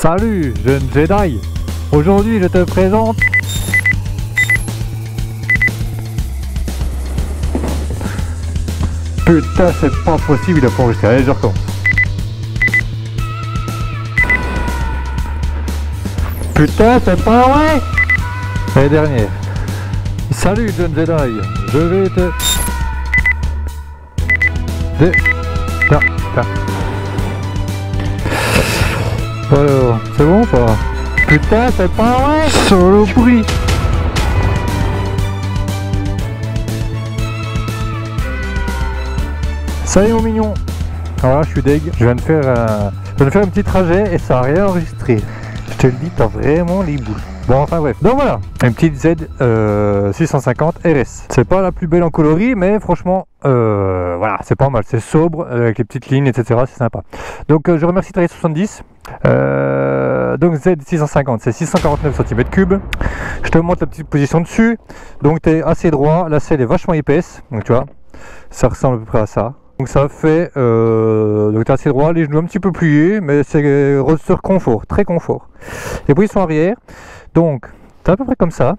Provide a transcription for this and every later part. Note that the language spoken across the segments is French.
Salut jeune Jedi. Aujourd'hui je te présente Putain c'est pas possible, il a pas enregistré, allez je recommence. Putain c'est pas vrai. Allez dernière. Salut jeune Jedi, je vais te... Alors, c'est bon ou pas? Putain, c'est pas vrai! Solo bruit! Salut mon mignon! Alors là, je suis deg, je viens de faire un petit trajet et ça a rien enregistré. Je te le dis, t'as vraiment les boules. Bon, enfin bref. Donc voilà, une petite Z 650 RS. C'est pas la plus belle en coloris, mais franchement, voilà, c'est pas mal. C'est sobre, avec les petites lignes, etc. C'est sympa. Donc je remercie Tarier 70. Donc Z 650, c'est 649 cm3. Je te montre la petite position dessus. Donc tu es assez droit. La selle est vachement épaisse. Donc tu vois, ça ressemble à peu près à ça. Donc ça fait, donc tu es assez droit, les genoux un petit peu pliés, mais c'est roadster confort, très confort. Les positions arrière, donc c'est à peu près comme ça.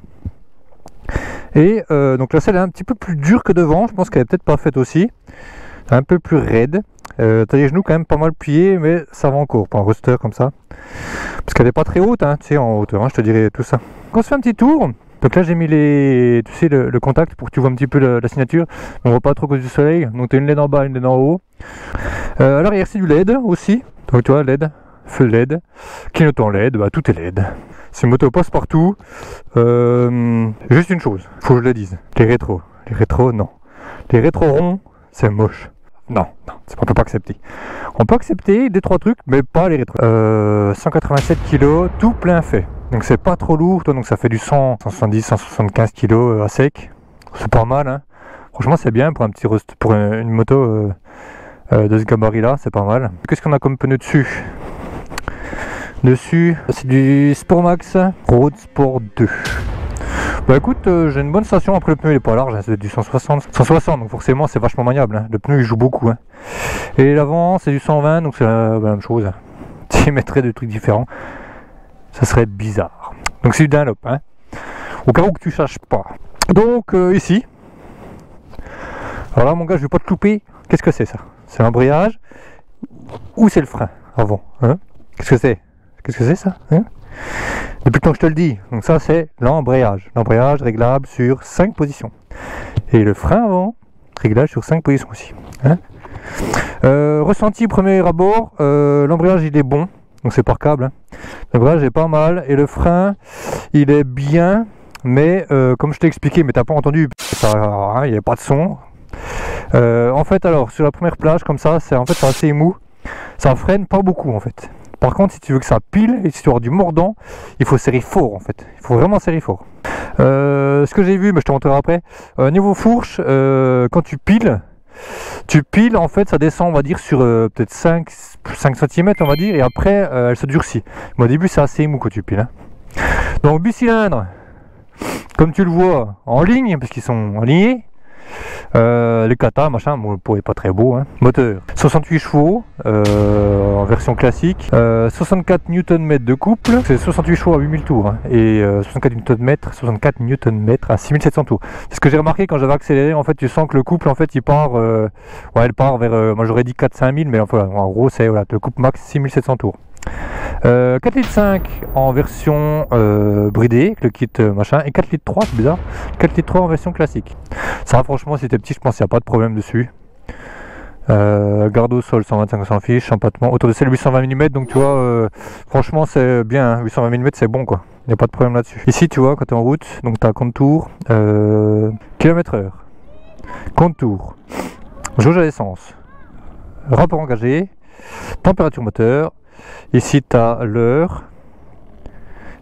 Et donc la selle est un petit peu plus dure que devant, je pense qu'elle est peut-être pas faite aussi. Un peu plus raide. Tu as les genoux quand même pas mal pliés, mais ça va encore pour un roadster comme ça. Parce qu'elle n'est pas très haute, hein, tu sais, en hauteur, hein, je te dirais tout ça. Donc on se fait un petit tour. Donc là j'ai mis les, tu sais, le contact pour que tu vois un petit peu la signature. On voit pas trop à cause du soleil. Donc tu as une LED en bas, une LED en haut. À l'arrière c'est du LED aussi. Donc tu vois LED, feu LED, clignotant LED, bah tout est LED. C'est une moto passe partout. Juste une chose, faut que je le dise. Les rétros non. Les rétros ronds, c'est moche. Non, on peut pas accepter. On peut accepter des trois trucs, mais pas les rétros. 187 kg, tout plein fait. Donc c'est pas trop lourd, toi, donc ça fait du 100, 170, 175 kg à sec. C'est pas mal, hein. Franchement c'est bien pour un petit pour une moto de ce gabarit là, c'est pas mal. Qu'est-ce qu'on a comme pneu dessus? Dessus, c'est du Sportmax Road Sport 2. Bah écoute, j'ai une bonne station. Après le pneu il est pas large, hein, c'est du 160, donc forcément c'est vachement maniable, hein. Le pneu il joue beaucoup, hein. Et l'avant c'est du 120, donc c'est la même chose, hein. S'il mettrait des trucs différents, ça serait bizarre. Donc c'est du Dunlop, hein, au cas où que tu saches pas. Donc ici, alors là mon gars je vais pas te louper. Qu'est-ce que c'est ça? C'est l'embrayage ou c'est le frein avant, hein? Qu'est-ce que c'est? Qu'est-ce que c'est ça, hein? Depuis le temps que je te le dis. Donc ça c'est l'embrayage. L'embrayage réglable sur 5 positions. Et le frein avant, réglage sur 5 positions aussi, hein? Ressenti premier abord, l'embrayage il est bon. Donc c'est par câble, hein. L'embrayage est pas mal. Et le frein il est bien. Mais comme je t'ai expliqué, mais t'as pas entendu, ça, il n'y a pas de son. En fait alors sur la première plage comme ça, c'est en fait assez mou. Ça freine pas beaucoup en fait. Par contre, si tu veux que ça pile et si tu as du mordant, il faut serrer fort en fait. Il faut vraiment serrer fort. Ce que j'ai vu, mais je te montrerai après. Niveau fourche, quand tu piles en fait, ça descend, on va dire, sur peut-être 5 cm, on va dire, et après, elle se durcit. Mais au début, c'est assez mou quand tu piles, hein. Donc, bicylindre, comme tu le vois, en ligne, parce qu'ils sont alignés. Les kata machin, bon, le pot est pas très beau, hein. Moteur 68 chevaux en version classique, 64 Nm de couple, c'est 68 chevaux à 8000 tours, hein, et 64 Nm à 6700 tours. C'est ce que j'ai remarqué quand j'avais accéléré. En fait tu sens que le couple en fait il part ouais, elle part vers moi j'aurais dit 4-5 000, mais enfin, en gros c'est voilà, le couple max 6700 tours. 4,5 litres en version bridée avec le kit machin, et 4,3 litres, c'est bizarre, 4,3 litres en version classique. Ça franchement si t'es petit je pense qu'il n'y a pas de problème dessus. Garde au sol 125 sans fiche, empattement, autour de celle 820 mm, donc tu vois franchement c'est bien, hein, 820 mm c'est bon quoi, il n'y a pas de problème là-dessus. Ici tu vois quand tu es en route, donc tu as contour, km/h, contour, jauge à l'essence, rapport engagé, température moteur. Ici tu as l'heure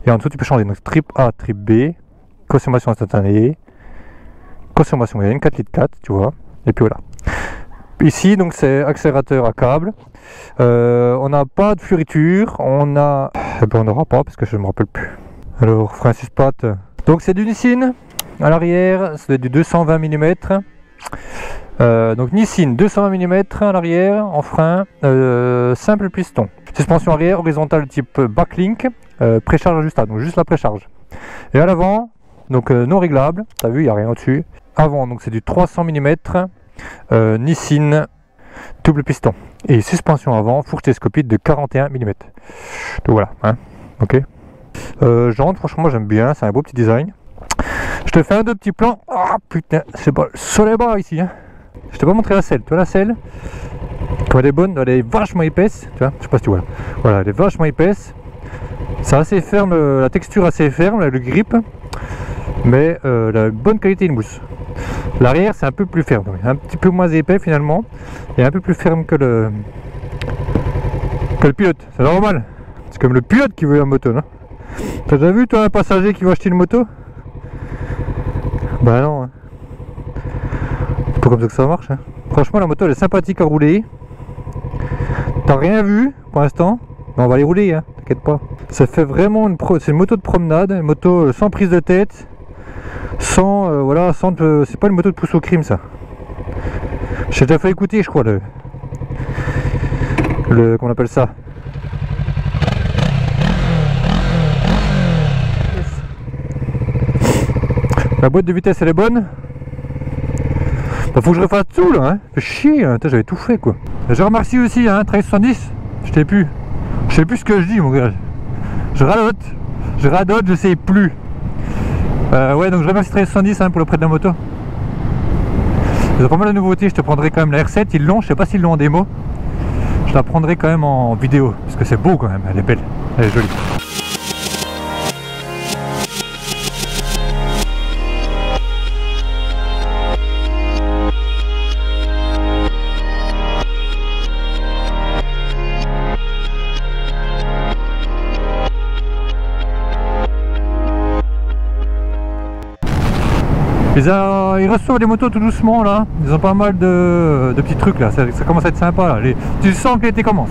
et en dessous tu peux changer, donc trip A, trip B, consommation instantanée, consommation moyenne 4,4 litres, tu vois, et puis voilà. Ici donc c'est accélérateur à câble, on n'a pas de fioriture, on a, on n'aura pas parce que je ne me rappelle plus. Alors frein 6 pattes, donc c'est du Nissin, à l'arrière c'est du 220 mm, Donc Nissin 220 mm à l'arrière, en frein, simple piston. Suspension arrière horizontale type backlink, précharge ajustable, donc juste la précharge. Et à l'avant, donc non réglable, t'as vu, il n'y a rien au-dessus. Avant, donc c'est du 300 mm, Nissin double piston. Et suspension avant, fourche télescopique de 41 mm. Donc voilà, hein, ok. Jante, franchement j'aime bien, c'est un beau petit design. Je te fais un deux petits plans. Ah putain, c'est pas le soleil bas ici, hein. Je t'ai pas montré la selle, tu vois la selle, quand elle est bonne, elle est vachement épaisse, tu vois, je sais pas si tu vois, voilà, elle est vachement épaisse, c'est assez ferme, la texture assez ferme, le grip, mais la bonne qualité de mousse. L'arrière c'est un peu plus ferme, un petit peu moins épais finalement, et un peu plus ferme que le pilote, c'est normal, c'est comme le pilote qui veut la moto, non? T'as déjà vu toi un passager qui va acheter une moto? Bah non, hein. C'est pas comme ça que ça marche, hein. Franchement la moto elle est sympathique à rouler. T'as rien vu pour l'instant, mais on va les rouler, hein, t'inquiète pas. Ça fait vraiment c'est une moto de promenade, une moto sans prise de tête, sans voilà, sans c'est pas une moto de pousse au crime ça. J'ai déjà fait écouter je crois le comment on appelle ça. La boîte de vitesse elle est bonne. Bah, faut que je refasse tout là, hein. Fait chier, hein. J'avais tout fait quoi. Je remercie aussi, hein, 1370. Je sais plus ce que je dis mon gars. Je radote, je sais plus. Ouais, donc je remercie 1370 hein, pour le prêt de la moto. Ils ont pas mal de nouveautés, je te prendrai quand même la R7, ils l'ont, je sais pas s'ils l'ont en démo. Je la prendrai quand même en vidéo, parce que c'est beau quand même, elle est belle, elle est jolie. Ils reçoivent des motos tout doucement là, ils ont pas mal de petits trucs là, ça commence à être sympa là, tu sens que l'été commence.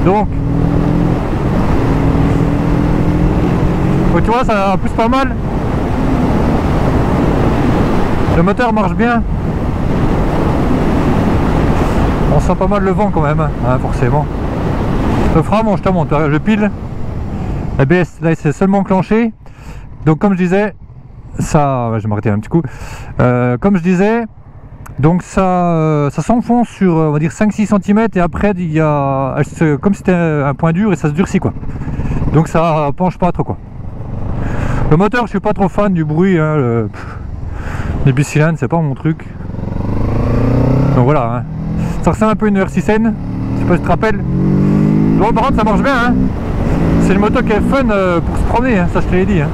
Donc tu vois, ça pousse pas mal. Le moteur marche bien. On sent pas mal le vent quand même, hein, forcément. Le frein, bon, je te montre, je pile. ABS, là c'est seulement enclenché. Donc comme je disais, ça... je vais m'arrêter un petit coup. Comme je disais, donc ça s'enfonce sur on va dire 5-6 cm et après il y a comme c'était un point dur et ça se durcit quoi. Donc ça penche pas trop quoi. Le moteur, je suis pas trop fan du bruit, hein, les bicylindres c'est pas mon truc. Donc voilà, hein. Ça ressemble un peu à une R6N, je sais pas si tu te rappelles. Bon, par contre ça marche bien, hein. C'est une moto qui est fun pour se promener, hein, ça je te l'ai dit, hein.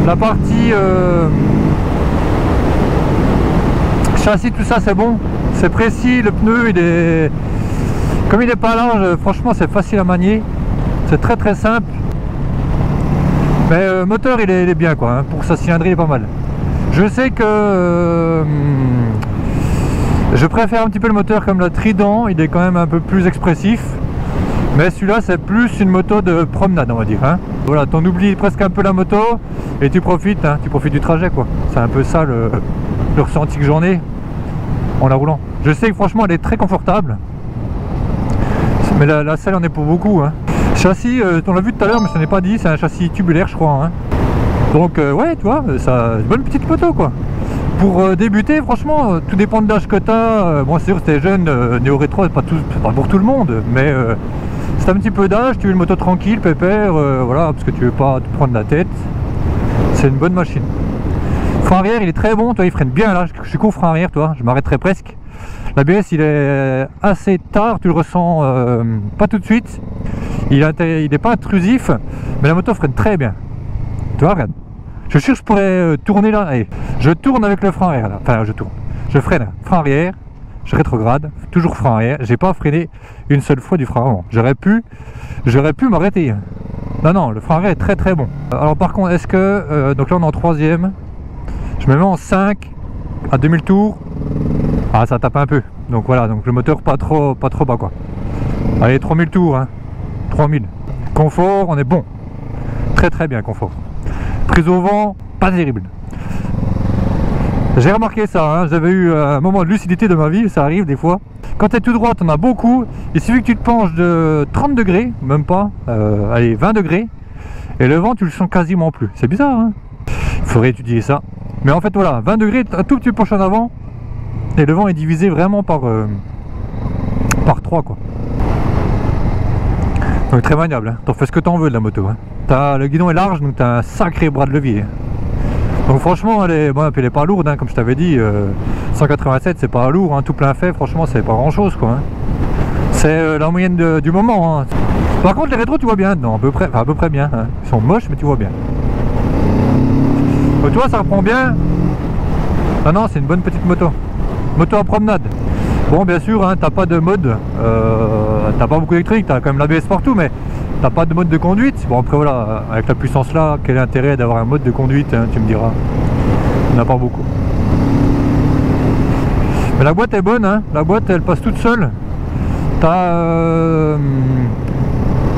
La partie châssis, tout ça c'est bon, c'est précis, le pneu il est comme il est pas large, franchement c'est facile à manier, c'est très très simple, mais moteur il est bien quoi, hein. Pour sa cylindrée il est pas mal. Je sais que je préfère un petit peu le moteur comme la Trident, il est quand même un peu plus expressif. Mais celui-là c'est plus une moto de promenade on va dire, hein. Voilà, t'en oublies presque un peu la moto et tu profites, hein, tu profites du trajet quoi. C'est un peu ça le ressenti que j'en ai en la roulant. Je sais que franchement elle est très confortable. Mais la selle en est pour beaucoup, hein. Châssis, on l'a vu tout à l'heure mais ce n'est pas dit, c'est un châssis tubulaire je crois, hein. Donc ouais tu vois, ça une bonne petite moto quoi. Pour débuter, franchement, tout dépend de l'âge que tu as. Bon, c'est sûr que t'es jeune, néo-rétro, c'est pas pour tout le monde, mais c'est t'as un petit peu d'âge, tu veux une moto tranquille, pépère, voilà, parce que tu veux pas te prendre la tête, c'est une bonne machine. Frein arrière, il est très bon, toi, il freine bien là, je suis con frein arrière, toi, je m'arrêterai presque. L'ABS, il est assez tard, tu le ressens pas tout de suite, il est pas intrusif, mais la moto freine très bien. Tu vois, regarde, je suis sûr que je pourrais tourner là, allez, je tourne avec le frein arrière là, enfin je tourne, je freine, frein arrière, je rétrograde, toujours frein arrière, j'ai pas freiné une seule fois du frein avant, j'aurais pu m'arrêter. Non, non, le frein arrière est très très bon. Alors par contre, est-ce que, donc là on est en 3ème, je me mets en 5 à 2000 tours, ah ça tape un peu, donc voilà, donc le moteur pas trop bas quoi. Allez, 3000 tours, hein, 3000. Confort, on est bon, très très bien confort. Prise au vent, pas terrible. J'ai remarqué ça, hein, j'avais eu un moment de lucidité de ma vie, ça arrive des fois. Quand tu es tout droit, tu en as beaucoup, il suffit que tu te penches de 30 degrés, même pas, allez, 20 degrés, et le vent tu le sens quasiment plus. C'est bizarre, hein. Il faudrait étudier ça. Mais en fait voilà, 20 degrés, un tout petit penche en avant, et le vent est divisé vraiment par 3 quoi. Donc très maniable, hein. T'en fais ce que t'en veux de la moto, hein. Le guidon est large, donc tu as un sacré bras de levier. Donc franchement, elle est pas lourde, hein, comme je t'avais dit, 187 c'est pas lourd, hein, tout plein fait, franchement c'est pas grand chose quoi. Hein. C'est la moyenne du moment. Hein. Par contre les rétros tu vois bien dedans, à peu près bien, hein. Ils sont moches mais tu vois bien. Donc tu vois ça reprend bien. Ah non, c'est une bonne petite moto. Moto à promenade. Bon bien sûr, hein, t'as pas de mode, t'as pas beaucoup d'électrique, t'as quand même l'ABS partout, mais t'as pas de mode de conduite. Bon après voilà, avec la puissance là, quel est l'intérêt d'avoir un mode de conduite, hein, tu me diras. Il n'y en a pas beaucoup. Mais la boîte est bonne, hein. La boîte elle passe toute seule. T'as...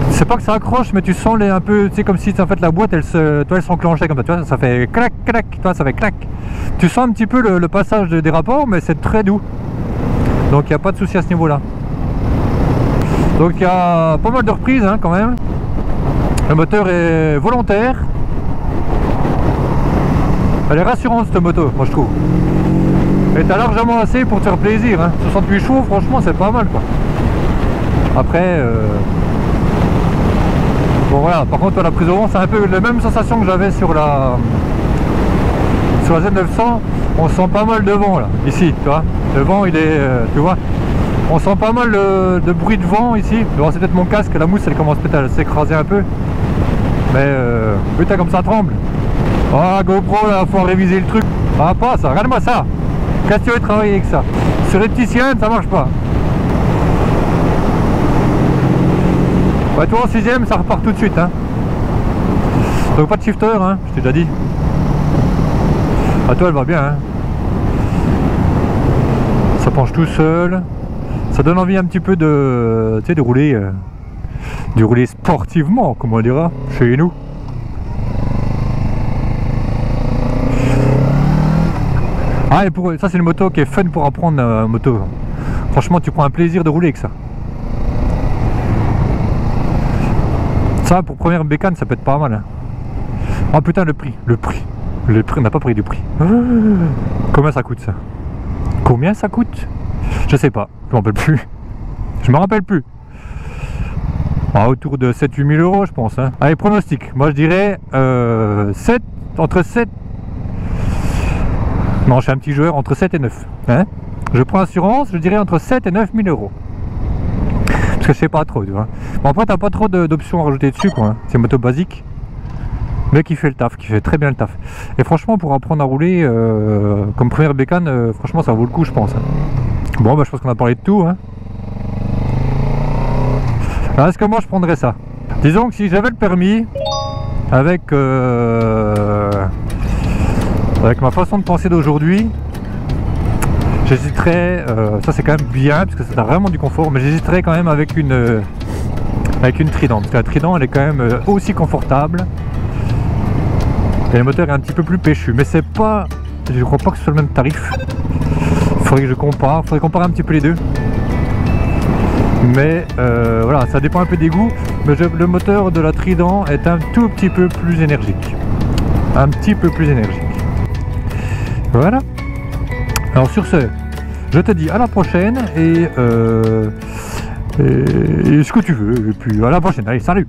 c'est pas que ça accroche, mais tu sens un peu, tu sais, comme si en fait la boîte elle s'enclenchait comme ça, tu vois, ça fait clac clac, tu vois, ça fait clac. Tu sens un petit peu le passage des rapports, mais c'est très doux. Donc il n'y a pas de souci à ce niveau là. Donc il y a pas mal de reprises, hein, quand même. Le moteur est volontaire. Elle est rassurante cette moto, moi je trouve. Et t'as largement assez pour te faire plaisir, hein. 68 chevaux, franchement c'est pas mal quoi. Après bon voilà, par contre la prise au vent c'est un peu la même sensation que j'avais sur la Z900. On sent pas mal de vent là, ici, tu vois. Le vent il est, tu vois, on sent pas mal de bruit de vent ici. Bon, c'est peut-être mon casque, la mousse elle commence peut-être à s'écraser un peu. Mais putain comme ça tremble. Ah GoPro là, faut réviser le truc. Ah pas ça, regarde-moi ça. Qu'est-ce que tu veux travailler avec ça? Sur les petits siennes ça marche pas. Ouais, toi en 6ème ça repart tout de suite, hein. Donc pas de shifter, hein, je t'ai déjà dit. Ah toi elle va bien, hein. Ça penche tout seul. Ça donne envie un petit peu de, tu sais, de rouler sportivement, comme on dira, chez nous. Ah, et ça c'est une moto qui est fun pour apprendre moto. Franchement tu prends un plaisir de rouler avec ça. Ça pour première bécane ça peut être pas mal, hein. Oh putain le prix, on n'a pas pris du prix. Combien ça coûte ça? Combien ça coûte? Je sais pas, je m'en rappelle plus. Je me rappelle plus. Ah, autour de 7-8 000 euros je pense, hein. Allez, pronostic, moi je dirais entre 7. Non, je suis un petit joueur, entre 7 et 9, hein. Je prends assurance, je dirais entre 7 et 9 000 euros. Parce que je sais pas trop, tu vois. Bon, après t'as pas trop d'options à rajouter dessus quoi, hein. C'est une moto basique mais qui fait le taf, qui fait très bien le taf. Et franchement pour apprendre à rouler comme première bécane, franchement ça vaut le coup je pense, hein. Bon bah je pense qu'on a parlé de tout, hein. Alors est-ce que moi je prendrais ça? Disons que si j'avais le permis, avec ma façon de penser d'aujourd'hui, j'hésiterais, ça c'est quand même bien parce que ça a vraiment du confort, mais j'hésiterais quand même avec une Trident, parce que la Trident elle est quand même aussi confortable et le moteur est un petit peu plus péchu, mais c'est pas, je crois pas que ce soit le même tarif. Il faudrait que je compare, faudrait comparer un petit peu les deux, mais voilà, ça dépend un peu des goûts, mais le moteur de la Trident est un tout petit peu plus énergique, un petit peu plus énergique. Voilà. Alors sur ce, je te dis à la prochaine et et ce que tu veux. Et puis à la prochaine, allez, salut!